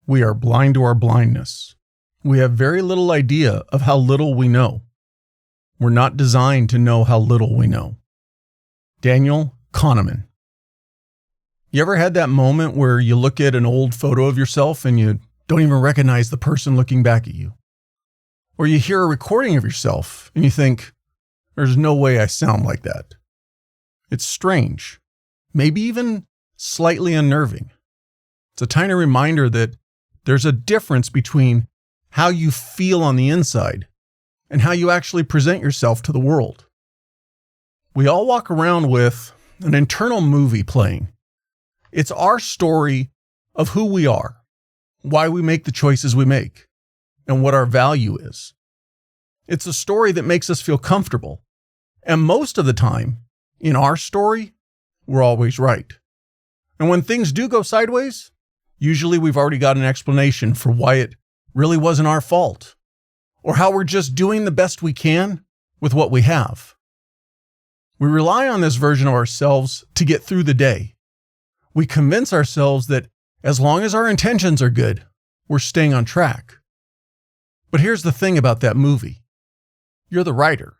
We are blind to our blindness. We have very little idea of how little we know. We're not designed to know how little we know. Daniel Kahneman. You ever had that moment where you look at an old photo of yourself and you don't even recognize the person looking back at you? Or you hear a recording of yourself and you think, there's no way I sound like that. It's strange, maybe even slightly unnerving. It's a tiny reminder that there's a difference between how you feel on the inside and how you actually present yourself to the world. We all walk around with an internal movie playing. It's our story of who we are, why we make the choices we make, and what our value is. It's a story that makes us feel comfortable. And most of the time, in our story, we're always right. And when things do go sideways, usually we've already got an explanation for why it really wasn't our fault, or how we're just doing the best we can with what we have. We rely on this version of ourselves to get through the day. We convince ourselves that as long as our intentions are good, we're staying on track. But here's the thing about that movie. You're the writer,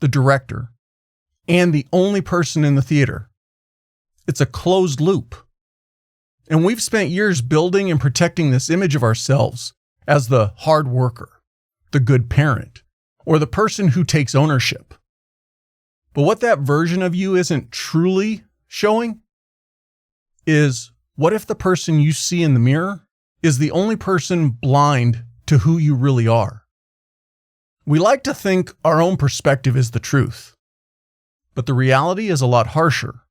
the director, and the only person in the theater. It's a closed loop. And we've spent years building and protecting this image of ourselves as the hard worker, the good parent, or the person who takes ownership. But what that version of you isn't truly showing is, what if the person you see in the mirror is the only person blind to who you really are? We like to think our own perspective is the truth, but the reality is a lot harsher.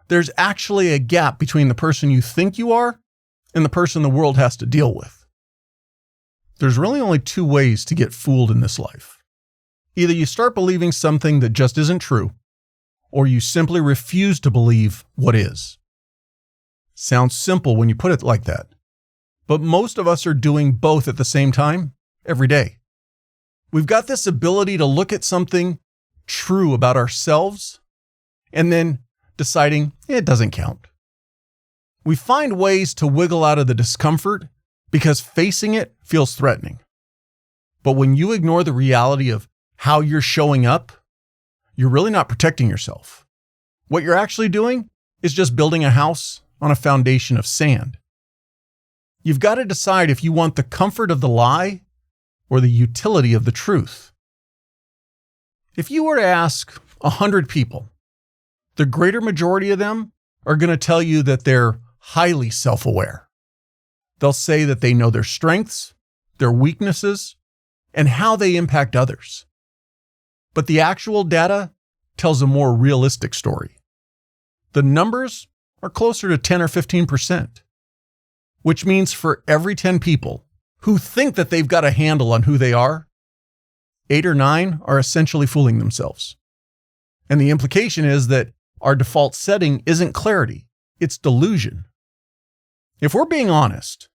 There's actually a gap between the person you think you are and the person the world has to deal with. There's really only two ways to get fooled in this life. Either you start believing something that just isn't true, or you simply refuse to believe what is. Sounds simple when you put it like that, but most of us are doing both at the same time every day. We've got this ability to look at something true about ourselves and then deciding it doesn't count. We find ways to wiggle out of the discomfort because facing it feels threatening. But when you ignore the reality of how you're showing up, you're really not protecting yourself. What you're actually doing is just building a house on a foundation of sand. You've got to decide if you want the comfort of the lie or the utility of the truth. If you were to ask 100 people, the greater majority of them are going to tell you that they're highly self-aware. They'll say that they know their strengths, their weaknesses, and how they impact others. But the actual data tells a more realistic story. The numbers are closer to 10 or 15%, which means for every 10 people who think that they've got a handle on who they are, 8 or 9 are essentially fooling themselves. And the implication is that our default setting isn't clarity, it's delusion. If we're being honest,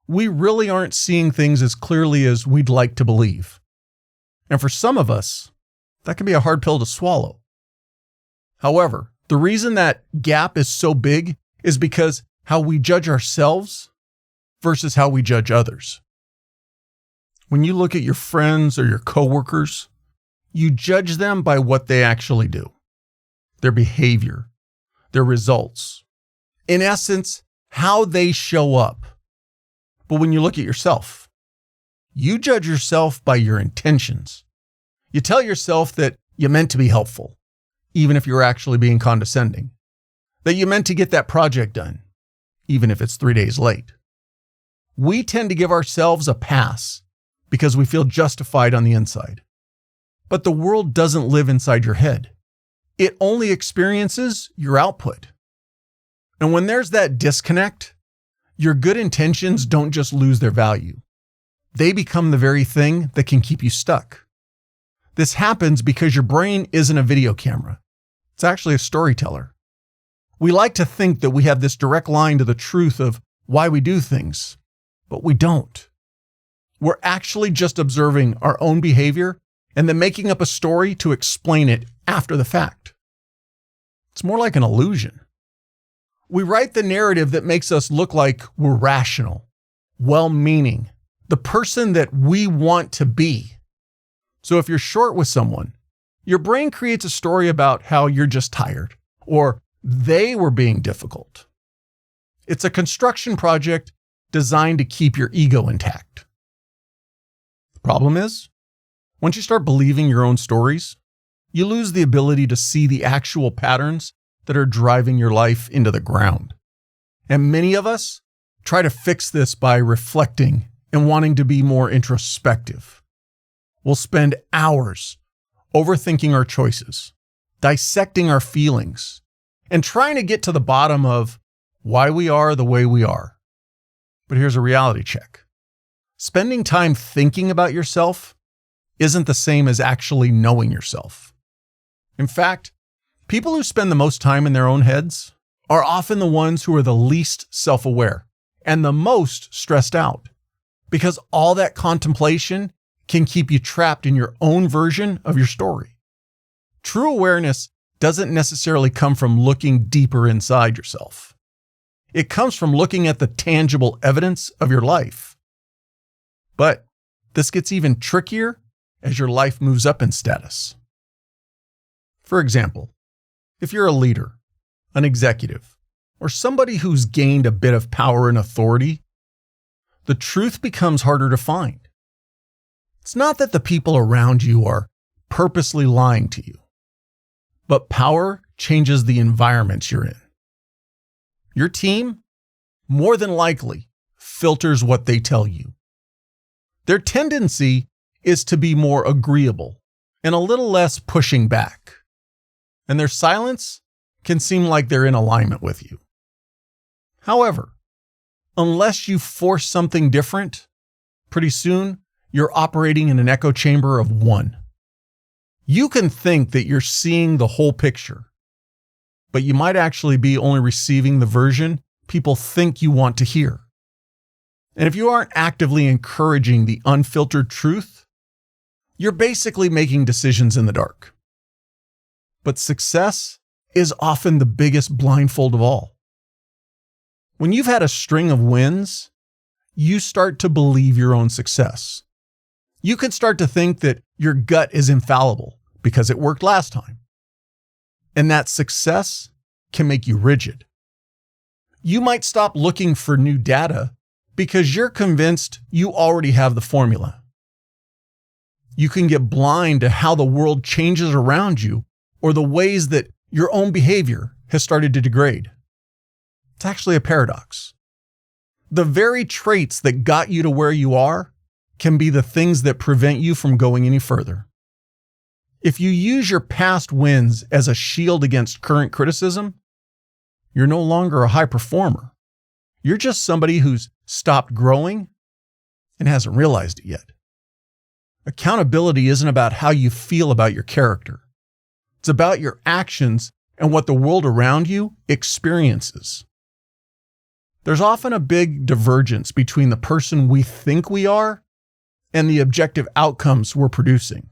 we really aren't seeing things as clearly as we'd like to believe. And for some of us, that can be a hard pill to swallow. However, the reason that gap is so big is because how we judge ourselves versus how we judge others. When you look at your friends or your coworkers, you judge them by what they actually do, their behavior, their results. In essence, how they show up. But when you look at yourself, you judge yourself by your intentions. You tell yourself that you meant to be helpful, even if you're actually being condescending. That you meant to get that project done, even if it's 3 days late. We tend to give ourselves a pass because we feel justified on the inside. But the world doesn't live inside your head. It only experiences your output. And when there's that disconnect, your good intentions don't just lose their value. They become the very thing that can keep you stuck. This happens because your brain isn't a video camera. It's actually a storyteller. We like to think that we have this direct line to the truth of why we do things, but we don't. We're actually just observing our own behavior and then making up a story to explain it after the fact. It's more like an illusion. We write the narrative that makes us look like we're rational, well-meaning, the person that we want to be. So if you're short with someone, your brain creates a story about how you're just tired or they were being difficult. It's a construction project designed to keep your ego intact. The problem is, once you start believing your own stories, you lose the ability to see the actual patterns that are driving your life into the ground. And many of us try to fix this by reflecting and wanting to be more introspective. We'll spend hours overthinking our choices, dissecting our feelings, and trying to get to the bottom of why we are the way we are. But here's a reality check. Spending time thinking about yourself isn't the same as actually knowing yourself. In fact, people who spend the most time in their own heads are often the ones who are the least self-aware and the most stressed out, because all that contemplation can keep you trapped in your own version of your story. True awareness doesn't necessarily come from looking deeper inside yourself. It comes from looking at the tangible evidence of your life. But this gets even trickier as your life moves up in status. For example, if you're a leader, an executive, or somebody who's gained a bit of power and authority, the truth becomes harder to find. It's not that the people around you are purposely lying to you, but power changes the environments you're in. Your team, more than likely, filters what they tell you. Their tendency is to be more agreeable and a little less pushing back. And their silence can seem like they're in alignment with you. However, unless you force something different, pretty soon you're operating in an echo chamber of one. You can think that you're seeing the whole picture, but you might actually be only receiving the version people think you want to hear. And if you aren't actively encouraging the unfiltered truth, you're basically making decisions in the dark. But success is often the biggest blindfold of all. When you've had a string of wins, you start to believe your own success. You can start to think that your gut is infallible because it worked last time. And that success can make you rigid. You might stop looking for new data because you're convinced you already have the formula. You can get blind to how the world changes around you or the ways that your own behavior has started to degrade. It's actually a paradox. The very traits that got you to where you are can be the things that prevent you from going any further. If you use your past wins as a shield against current criticism, you're no longer a high performer. You're just somebody who's stopped growing and hasn't realized it yet. Accountability isn't about how you feel about your character. It's about your actions and what the world around you experiences. There's often a big divergence between the person we think we are and the objective outcomes we're producing.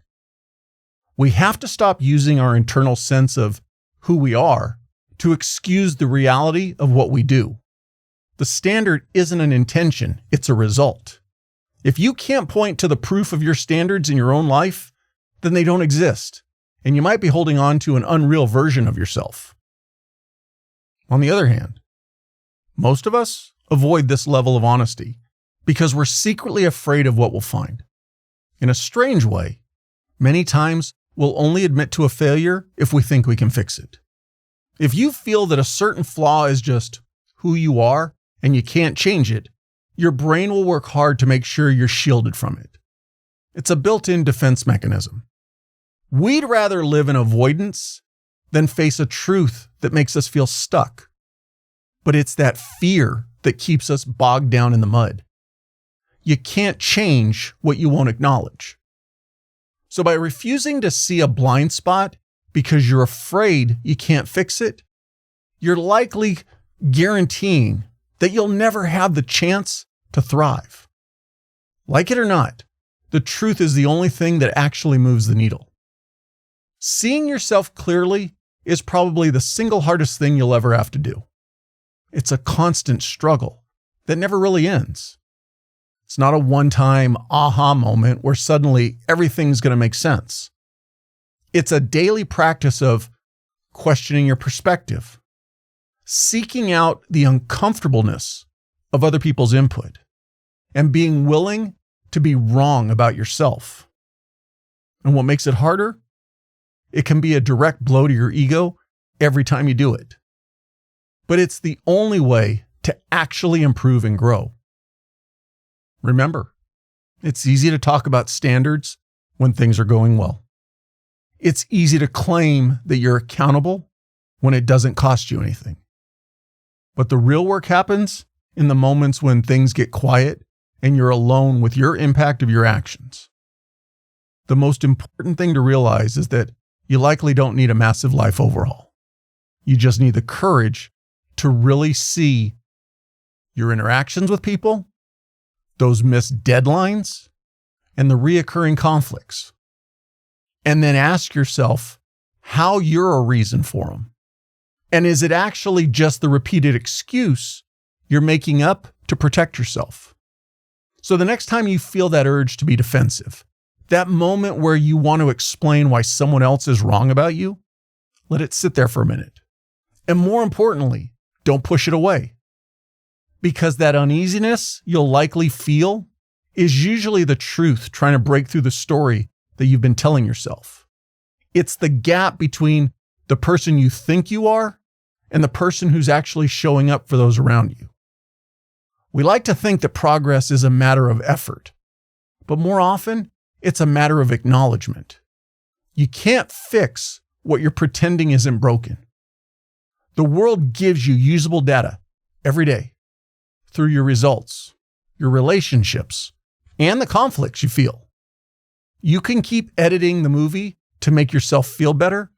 We have to stop using our internal sense of who we are to excuse the reality of what we do. The standard isn't an intention, it's a result. If you can't point to the proof of your standards in your own life, then they don't exist, and you might be holding on to an unreal version of yourself. On the other hand, most of us avoid this level of honesty because we're secretly afraid of what we'll find. In a strange way, many times we'll only admit to a failure if we think we can fix it. If you feel that a certain flaw is just who you are and you can't change it, your brain will work hard to make sure you're shielded from it. It's a built-in defense mechanism. We'd rather live in avoidance than face a truth that makes us feel stuck. But it's that fear that keeps us bogged down in the mud. You can't change what you won't acknowledge. So by refusing to see a blind spot because you're afraid you can't fix it, you're likely guaranteeing that you'll never have the chance to thrive. Like it or not, the truth is the only thing that actually moves the needle. Seeing yourself clearly is probably the single hardest thing you'll ever have to do. It's a constant struggle that never really ends. It's not a one-time aha moment where suddenly everything's going to make sense. It's a daily practice of questioning your perspective, seeking out the uncomfortableness of other people's input, and being willing to be wrong about yourself. And what makes it harder? It can be a direct blow to your ego every time you do it. But it's the only way to actually improve and grow. Remember, it's easy to talk about standards when things are going well. It's easy to claim that you're accountable when it doesn't cost you anything. But the real work happens in the moments when things get quiet and you're alone with your impact of your actions. The most important thing to realize is that you likely don't need a massive life overhaul. You just need the courage to really see your interactions with people, those missed deadlines, and the reoccurring conflicts. And then ask yourself how you're a reason for them. And is it actually just the repeated excuse you're making up to protect yourself? So the next time you feel that urge to be defensive, that moment where you want to explain why someone else is wrong about you, let it sit there for a minute. And more importantly, don't push it away. Because that uneasiness you'll likely feel is usually the truth trying to break through the story that you've been telling yourself. It's the gap between the person you think you are and the person who's actually showing up for those around you. We like to think that progress is a matter of effort, but more often, it's a matter of acknowledgement. You can't fix what you're pretending isn't broken. The world gives you usable data every day through your results, your relationships, and the conflicts you feel. You can keep editing the movie to make yourself feel better,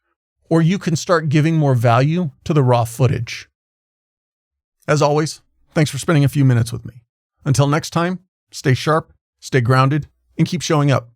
or you can start giving more value to the raw footage. As always, thanks for spending a few minutes with me. Until next time, stay sharp, stay grounded, and keep showing up.